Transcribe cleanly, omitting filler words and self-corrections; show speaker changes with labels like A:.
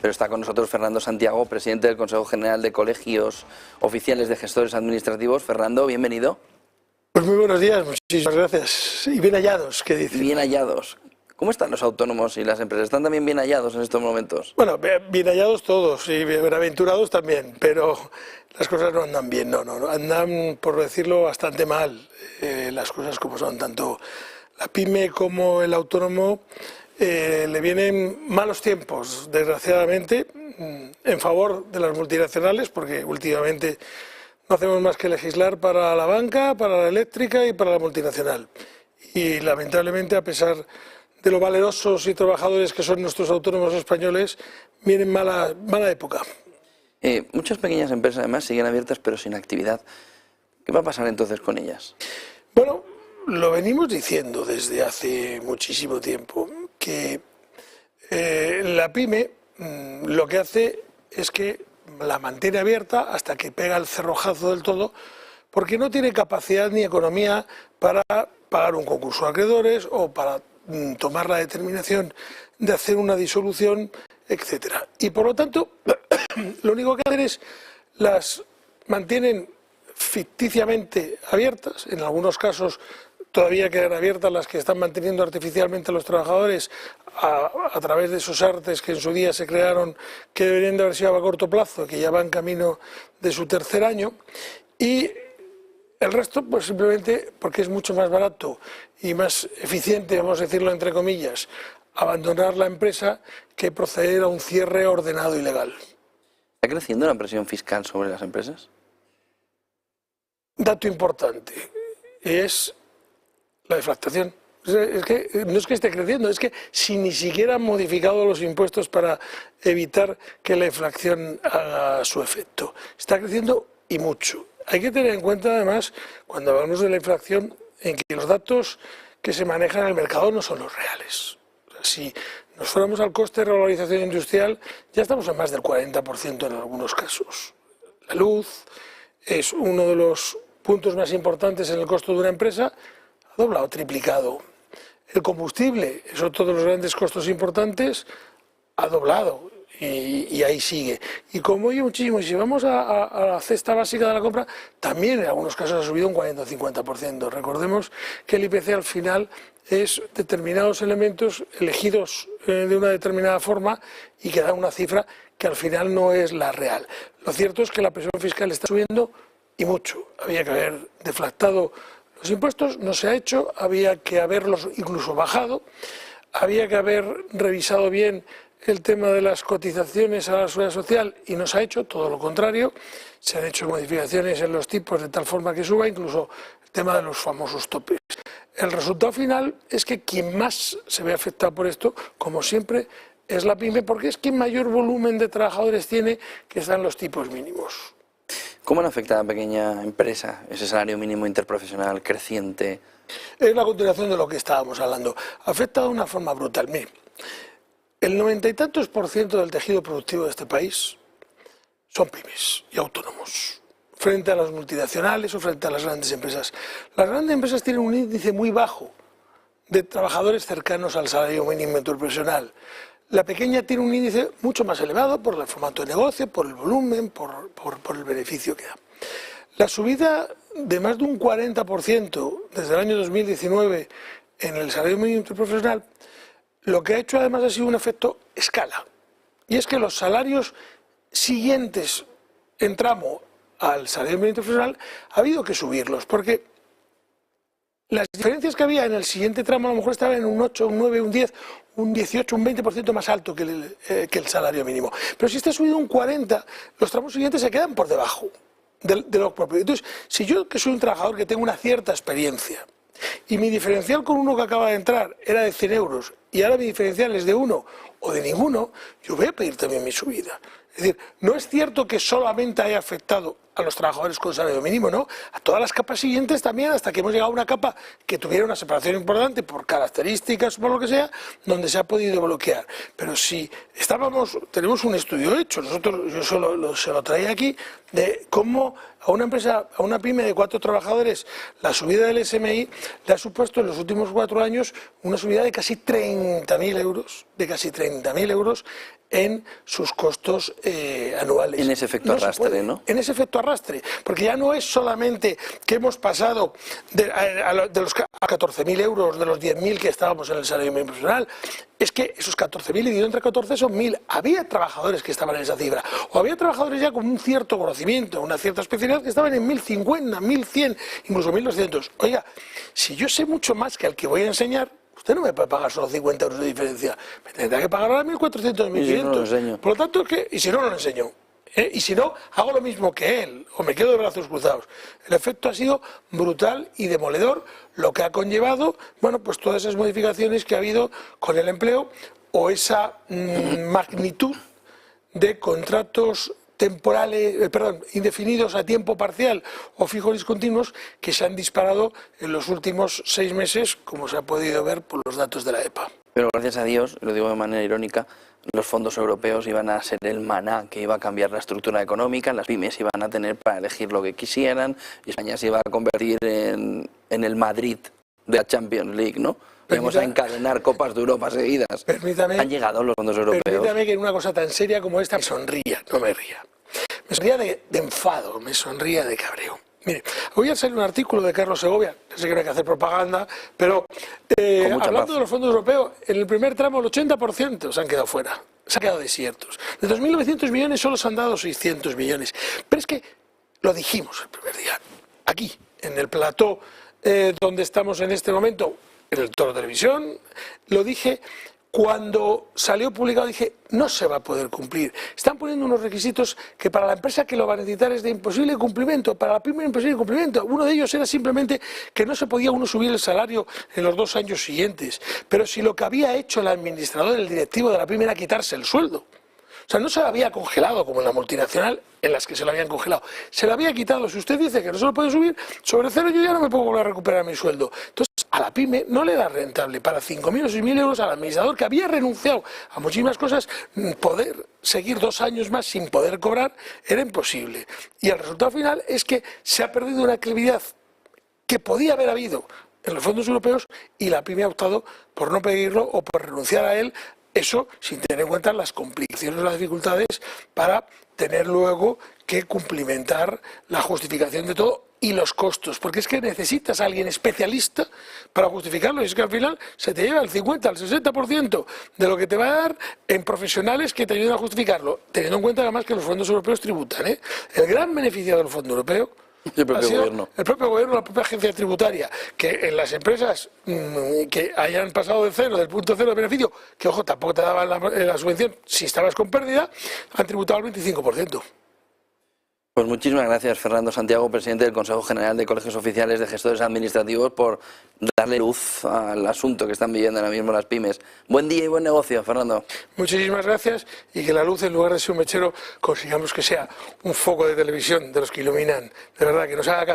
A: Pero está con nosotros Fernando Santiago, presidente del Consejo General de Colegios Oficiales de Gestores Administrativos. Fernando, bienvenido.
B: Pues muy buenos días, muchísimas gracias. Y bien hallados, ¿qué dicen?
A: Bien hallados. ¿Cómo están los autónomos y las empresas? ¿Están también bien hallados en estos momentos?
B: Bueno, bien hallados todos y bienaventurados también, pero las cosas no andan bien, no, andan, por decirlo, bastante mal. Las cosas como son, tanto la pyme como el autónomo le vienen malos tiempos, desgraciadamente, en favor de las multinacionales, porque últimamente no hacemos más que legislar para la banca, para la eléctrica y para la multinacional. Y lamentablemente, a pesar de lo valerosos y trabajadores que son nuestros autónomos españoles, viene mala época.
A: Muchas pequeñas empresas además siguen abiertas pero sin actividad. ¿Qué va a pasar entonces con ellas?
B: Bueno, lo venimos diciendo desde hace muchísimo tiempo, que la pyme lo que hace es que la mantiene abierta hasta que pega el cerrojazo del todo, porque no tiene capacidad ni economía para pagar un concurso de acreedores o para tomar la determinación de hacer una disolución, etcétera. Y por lo tanto, lo único que hacen es las mantienen ficticiamente abiertas, en algunos casos todavía quedan abiertas las que están manteniendo artificialmente a los trabajadores a través de esos artes que en su día se crearon, que deberían de haber sido a corto plazo, que ya van camino de su tercer año, y el resto, pues simplemente porque es mucho más barato y más eficiente, vamos a decirlo entre comillas, abandonar la empresa que proceder a un cierre ordenado y legal.
A: ¿Está creciendo la presión fiscal sobre las empresas?
B: Dato importante es la deflactación. Es que no es que esté creciendo, es que si ni siquiera han modificado los impuestos para evitar que la inflación haga su efecto. Está creciendo y mucho. Hay que tener en cuenta además, cuando hablamos de la inflación, en que los datos que se manejan en el mercado no son los reales. O sea, si nos fuéramos al coste de revalorización industrial, ya estamos en más del 40% en algunos casos. La luz es uno de los puntos más importantes en el costo de una empresa, ha doblado, triplicado. El combustible es otro de los grandes costos importantes, ha doblado y ahí sigue. Y como yo muchísimo, y si vamos a la cesta básica de la compra, también en algunos casos ha subido un 40 o 50%. Recordemos que el IPC al final es determinados elementos elegidos de una determinada forma y que dan una cifra que al final no es la real. Lo cierto es que la presión fiscal está subiendo y mucho. Había que haber deflactado los impuestos, no se ha hecho, había que haberlos incluso bajado, había que haber revisado bien el tema de las cotizaciones a la seguridad social y no se ha hecho, todo lo contrario, se han hecho modificaciones en los tipos de tal forma que suba, incluso el tema de los famosos topes. El resultado final es que quien más se ve afectado por esto, como siempre, es la pyme, porque es quien mayor volumen de trabajadores tiene, que están los tipos mínimos.
A: ¿Cómo le afecta a la pequeña empresa ese salario mínimo interprofesional creciente?
B: Es la continuación de lo que estábamos hablando. Afecta de una forma brutal. Mire, el 90 y tantos % del tejido productivo de este país son pymes y autónomos, frente a las multinacionales o frente a las grandes empresas. Las grandes empresas tienen un índice muy bajo de trabajadores cercanos al salario mínimo interprofesional. La pequeña tiene un índice mucho más elevado por el formato de negocio, por el volumen, por el beneficio que da. La subida de más de un 40% desde el año 2019 en el salario mínimo interprofesional, lo que ha hecho además ha sido un efecto escala. Y es que los salarios siguientes en tramo al salario mínimo interprofesional ha habido que subirlos, porque las diferencias que había en el siguiente tramo a lo mejor estaban en un 8, un 9, un 10, un 18, un 20% más alto que el salario mínimo. Pero si está subido un 40, los tramos siguientes se quedan por debajo de lo propio. Entonces, si yo que soy un trabajador que tengo una cierta experiencia y mi diferencial con uno que acaba de entrar era de 100 euros y ahora mi diferencial es de 1 o de ninguno, yo voy a pedir también mi subida. Es decir, no es cierto que solamente haya afectado a los trabajadores con salario mínimo, ¿no? A todas las capas siguientes también, hasta que hemos llegado a una capa que tuviera una separación importante por características o por lo que sea, donde se ha podido bloquear. Pero si tenemos un estudio hecho, yo se lo traía aquí, de cómo a una empresa, a una pyme de 4 trabajadores, la subida del SMI le ha supuesto en los últimos 4 años una subida de casi 30.000 euros, en sus costos anuales.
A: En ese efecto arrastre, ¿no?
B: En ese efecto arrastre, porque ya no es solamente que hemos pasado de los a 14.000 euros de los 10.000 que estábamos en el salario mínimo profesional, es que esos 14.000 dividido entre 14 son 1.000. Había trabajadores que estaban en esa cifra, o había trabajadores ya con un cierto conocimiento, una cierta especialidad, que estaban en 1.050, 1.100, incluso 1.200. Oiga, si yo sé mucho más que al que voy a enseñar, usted no me puede pagar solo 50 euros de diferencia, me tendrá que pagar ahora 1.400, 1.500. Por lo tanto, y si no, no lo enseño. Y si no, hago lo mismo que él, o me quedo de brazos cruzados. El efecto ha sido brutal y demoledor, lo que ha conllevado, bueno, pues todas esas modificaciones que ha habido con el empleo, o esa magnitud de contratos temporales, indefinidos a tiempo parcial o fijos discontinuos que se han disparado en los últimos 6 meses, como se ha podido ver por los datos de la EPA.
A: Pero gracias a Dios, lo digo de manera irónica, los fondos europeos iban a ser el maná que iba a cambiar la estructura económica, las pymes iban a tener para elegir lo que quisieran, y España se iba a convertir en el Madrid de la Champions League, ¿no? Vamos a encadenar Copas de Europa seguidas.
B: Han
A: llegado los fondos europeos.
B: Permítame que en una cosa tan seria como esta me sonría, no me ría. Me sonría de enfado, me sonría de cabreo. Mire, voy a hacer un artículo de Carlos Segovia, sé que no hay que hacer propaganda, pero hablando de los fondos europeos, en el primer tramo el 80% se han quedado fuera, se han quedado desiertos. De 2.900 millones solo se han dado 600 millones. Pero es que lo dijimos el primer día, aquí, en el plató donde estamos en este momento, en el Toro Televisión, lo dije. Cuando salió publicado dije, no se va a poder cumplir. Están poniendo unos requisitos que para la empresa que lo va a necesitar es de imposible cumplimiento, para la pyme imposible cumplimiento. Uno de ellos era simplemente que no se podía uno subir el salario en los 2 años siguientes. Pero si lo que había hecho el administrador, el directivo de la pyme era quitarse el sueldo. O sea, no se lo había congelado como en la multinacional, en las que se lo habían congelado. Se lo había quitado. Si usted dice que no se lo puede subir, sobre cero yo ya no me puedo volver a recuperar mi sueldo. Entonces, a la pyme no le da rentable para 5.000 o 6.000 euros al administrador que había renunciado a muchísimas cosas, poder seguir 2 años más sin poder cobrar era imposible. Y el resultado final es que se ha perdido una credibilidad que podía haber habido en los fondos europeos y la pyme ha optado por no pedirlo o por renunciar a él. Eso sin tener en cuenta las complicaciones o las dificultades para tener luego que cumplimentar la justificación de todo y los costos, porque es que necesitas a alguien especialista para justificarlo, y es que al final se te lleva el 50 al 60% de lo que te va a dar en profesionales que te ayuden a justificarlo, teniendo en cuenta además que los fondos europeos tributan, ¿eh? El gran beneficio del fondo europeo
A: el propio
B: gobierno, la propia agencia tributaria, que en las empresas que hayan pasado del punto cero de beneficio, que ojo, tampoco te daban la subvención si estabas con pérdida, han tributado al 25%.
A: Pues muchísimas gracias, Fernando Santiago, presidente del Consejo General de Colegios Oficiales de Gestores Administrativos, por darle luz al asunto que están viviendo ahora mismo las pymes. Buen día y buen negocio, Fernando.
B: Muchísimas gracias, y que la luz, en lugar de ser un mechero, consigamos que sea un foco de televisión de los que iluminan. De verdad, que nos haga caso.